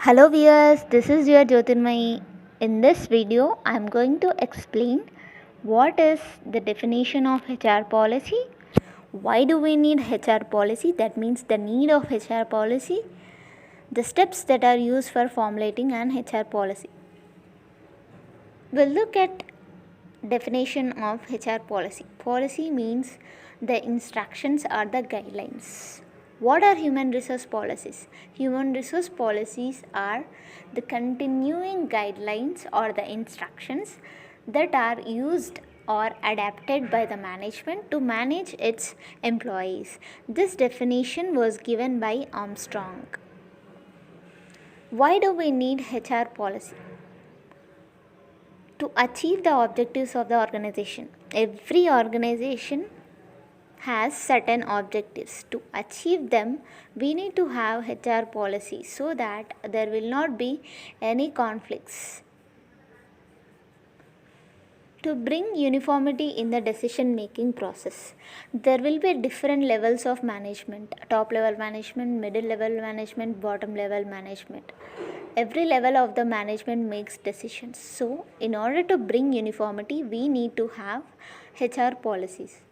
Hello viewers, this is your Jyotirmayi. In this video, I am going to explain what is the definition of HR policy, why do we need HR policy, that means the need of HR policy, the steps that are used for formulating an HR policy. We'll look at definition of HR policy. Policy means the instructions or the guidelines. What are human resource policies? Human resource policies are the continuing guidelines or the instructions that are used or adapted by the management to manage its employees. This definition was given by Armstrong. Why do we need HR policy? To achieve the objectives of the organization. Every organization has certain objectives. To achieve them, we need to have HR policy so that there will not be any conflicts. To bring uniformity in the decision making process, there will be different levels of management: top level management, middle level management, bottom level management. Every level of the management makes decisions. So, in order to bring uniformity, we need to have HR policies.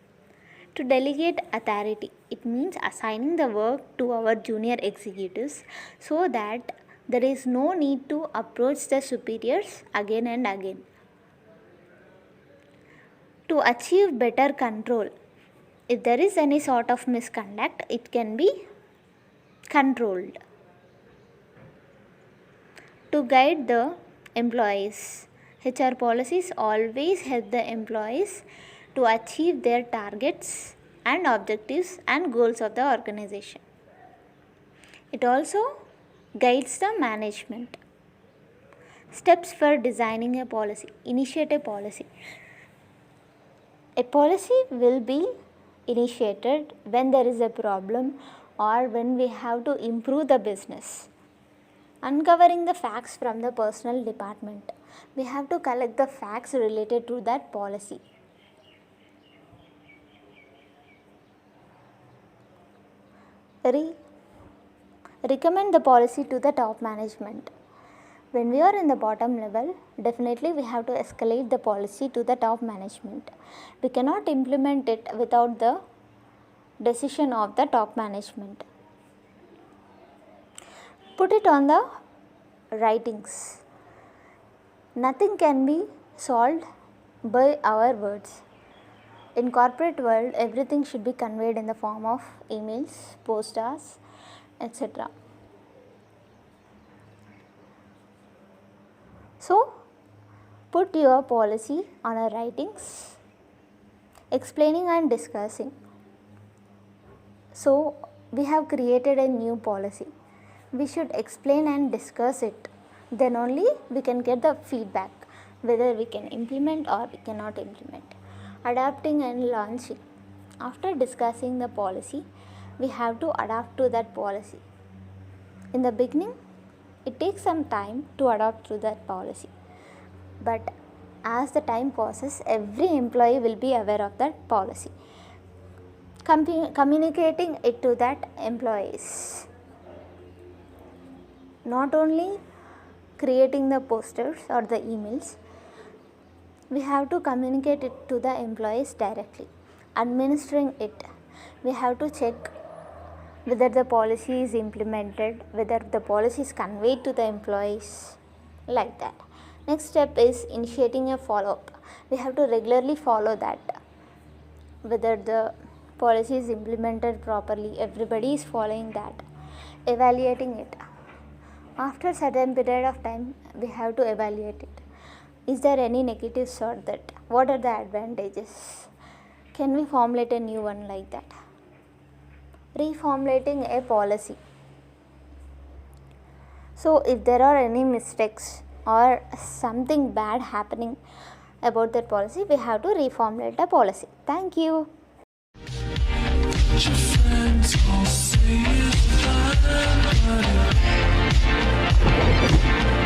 To delegate authority, it means assigning the work to our junior executives so that there is no need to approach the superiors again and again. To achieve better control, if there is any sort of misconduct, it can be controlled. To guide the employees, HR policies always help the employees to achieve their targets and objectives and goals of the organization. It also guides the management. Steps for designing a policy. Initiate a policy. A policy will be initiated when there is a problem or when we have to improve the business. Uncovering the facts from the personnel department. We have to collect the facts related to that policy. Recommend the policy to the top management. When we are in the bottom level, definitely we have to escalate the policy to the top management. We cannot implement it without the decision of the top management. Put it on the writings. Nothing can be solved by our words. In corporate world, everything should be conveyed in the form of emails, posters, etc. So, put your policy on a writings, explaining and discussing. So, we have created a new policy. We should explain and discuss it. Then only we can get the feedback whether we can implement or we cannot implement. Adapting and launching. After discussing the policy, we have to adapt to that policy. In the beginning, it takes some time to adapt to that policy. But as the time passes, every employee will be aware of that policy. Communicating it to that employees. Not only creating the posters or the emails, we have to communicate it to the employees directly. Administering it, we have to check whether the policy is implemented, whether the policy is conveyed to the employees, like that. Next step is initiating a follow-up. We have to regularly follow that, whether the policy is implemented properly, everybody is following that. Evaluating it. After certain period of time, we have to evaluate it. Is there any negatives or that? What are the advantages? Can we formulate a new one like that? Reformulating a policy. So, if there are any mistakes or something bad happening about that policy, we have to reformulate the policy. Thank you. Your friends all say it's fine, but